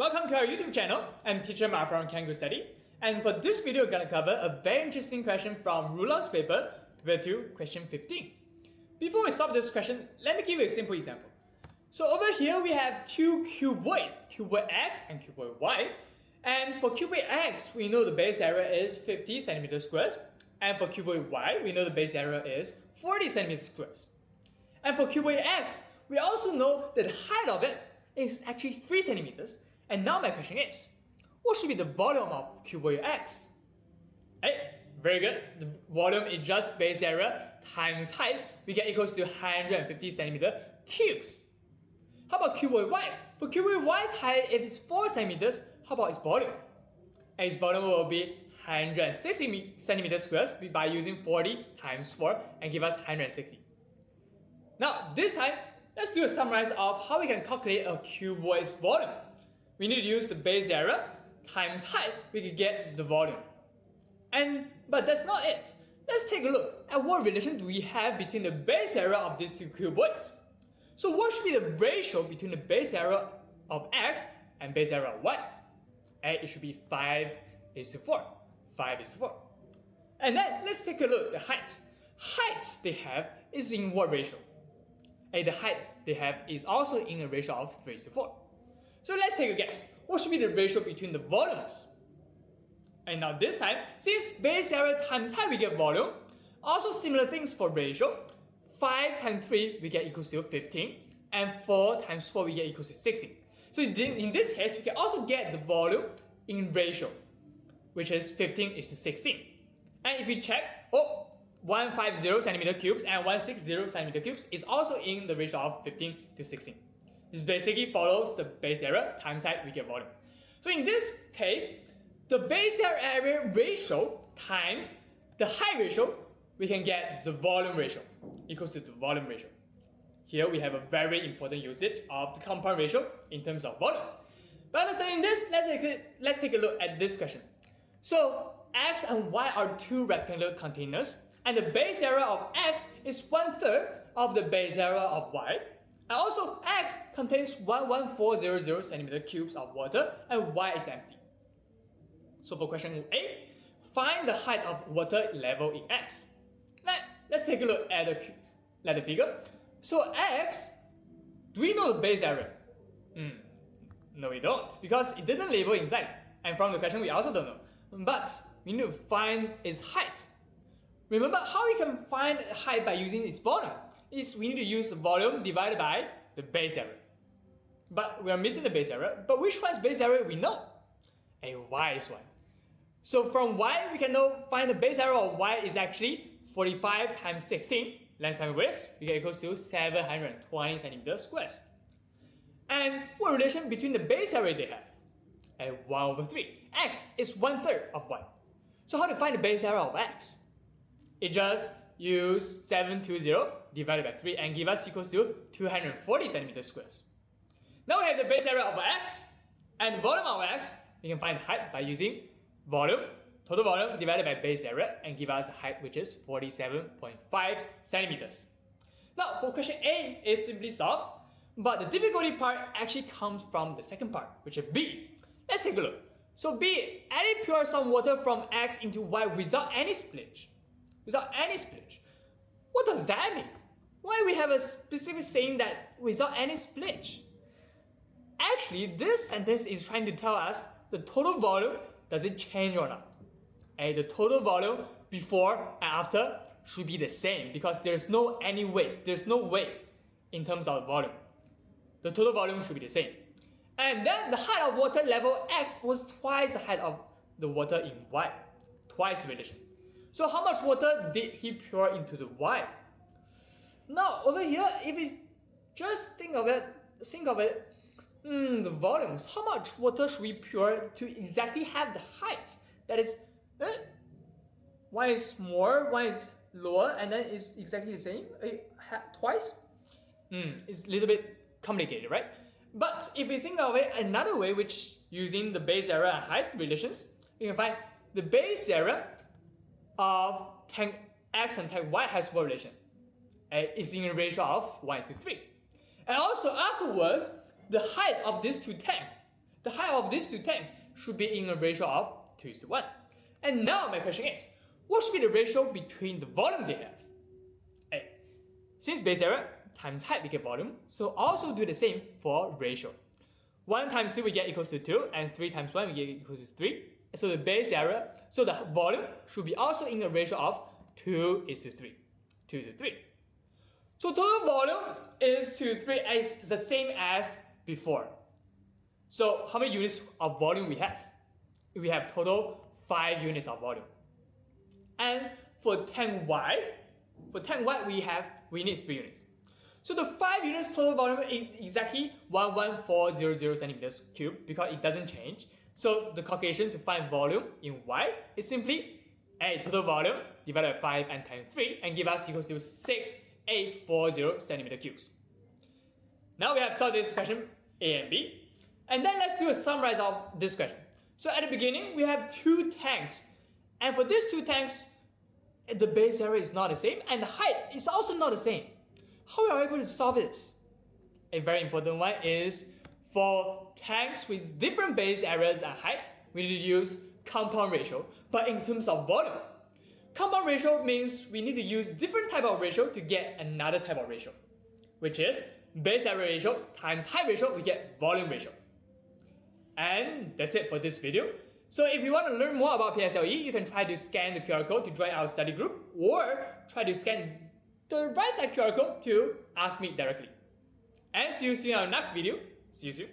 Welcome to our YouTube channel. I'm teacher Ma from Kangaroo Study, and for this video we're going to cover a very interesting question from Rulang's paper, paper 2, question 15. Before we solve this question, let me give you a simple example. So over here we have two cuboid x and cuboid y, and for cuboid x we know the base area is 50 centimeters squared, and for cuboid y we know the base area is 40 centimeters squared. And for cuboid x we also know that the height of it is actually 3 centimeters. And now my question is, what should be the volume of cuboid x? Hey, very good. The volume is just base area times height. We get equals to 150 centimeter cubes. How about cuboid y? For cuboid y's height, if it's 4 centimeters, how about its volume? Its volume will be 160 centimeters squared by using 40 times 4 and give us 160. Now, this time, let's do a summarize of how we can calculate a cuboid's volume. We need to use the base area times height, we can get the volume. But that's not it. Let's take a look at what relation do we have between the base area of these two cuboids. So what should be the ratio between the base area of x and base area of y? It should be 5:4. 5:4. And then let's take a look at the height. Height they have is in what ratio? The height they have is also in a ratio of 3:4. So let's take a guess. What should be the ratio between the volumes? And now this time, since base area times height we get volume, also similar things for ratio. 5 times 3 we get equals to 15, and 4 times 4 we get equals to 16. So in this case, we can also get the volume in ratio, which is 15:16. And if we check, 150 centimeter cubes and 160 centimeter cubes is also in the ratio of 15:16. This basically follows the base area times height we get volume. So in this case, the base area ratio times the height ratio, we can get the volume ratio equals to the volume ratio. Here we have a very important usage of the compound ratio in terms of volume. By understanding this, let's take a look at this question. So x and y are two rectangular containers, and the base area of x is 1/3 of the base area of y. And also x contains 11400 centimeter cubes of water and y is empty. So for question A, find the height of water level in x. Let's take a look at the figure. So x, do we know the base area? No, we don't, because it didn't label inside. And from the question, we also don't know. But we need to find its height. Remember how we can find height by using its volume? Is we need to use the volume divided by the base area. But we are missing the base area. But which one's base area we know? Y is one. So from y, we can find the base area of y is actually 45 times 16, length times width, we get equals to 720 centimeters squared. And what relation between the base area they have? 1/3. X is 1/3 of y. So how to find the base area of x? It just use 720 divided by 3 and give us equals to 240 centimeters squared. Now we have the base area of x and the volume of x. We can find the height by using volume, total volume divided by base area and give us the height which is 47.5 centimeters. Now for question A is simply solved, but the difficulty part actually comes from the second part, which is B. Let's take a look. So B, adding pure some water from x into y without any spillage. What does that mean? Why we have a specific saying that without any spillage? Actually, this sentence is trying to tell us the total volume, does it change or not? The total volume before and after should be the same because there's no waste in terms of volume. The total volume should be the same. And then the height of water level x was twice the height of the water in y. Twice relation. So how much water did he pour into the y? Now over here, if we just think of it, the volumes. How much water should we pour to exactly have the height? That is, one is more, one is lower, and then it's exactly the same. Twice? It's a little bit complicated, right? But if we think of it another way, which using the base area and height relations, we can find the base area of tank x and tank y has what relation? It's in a ratio of 1:3. And also afterwards, the height of these two tanks the height of these two tanks should be in a ratio of 2:1. And now my question is, what should be the ratio between the volume they have? A. Since base area times height we get volume, so also do the same for ratio. 1 times 2 we get equals to 2, and 3 times 1 we get equals to 3. So the base area, so the volume should be also in a ratio of 2:3. 2:3. So total volume is 2:3, is the same as before. So how many units of volume we have? We have total 5 units of volume. And for tank Y we need 3 units. So the 5 units total volume is exactly 11400 centimeters cubed because it doesn't change. So the calculation to find volume in Y is simply A, total volume divided by 5 and times 3, and give us equals to 6840 centimeter cubes. Now we have solved this question A and B. And then let's do a summarize of this question. So at the beginning, we have 2 tanks. And for these 2 tanks, the base area is not the same, and the height is also not the same. How are we able to solve this? A very important one is, for tanks with different base areas and height, we need to use compound ratio. But in terms of volume, compound ratio means we need to use different type of ratio to get another type of ratio, which is base area ratio times height ratio, we get volume ratio. And that's it for this video. So if you want to learn more about PSLE, you can try to scan the QR code to join our study group, or try to scan the right side QR code to ask me directly. And see you soon in our next video. See you soon.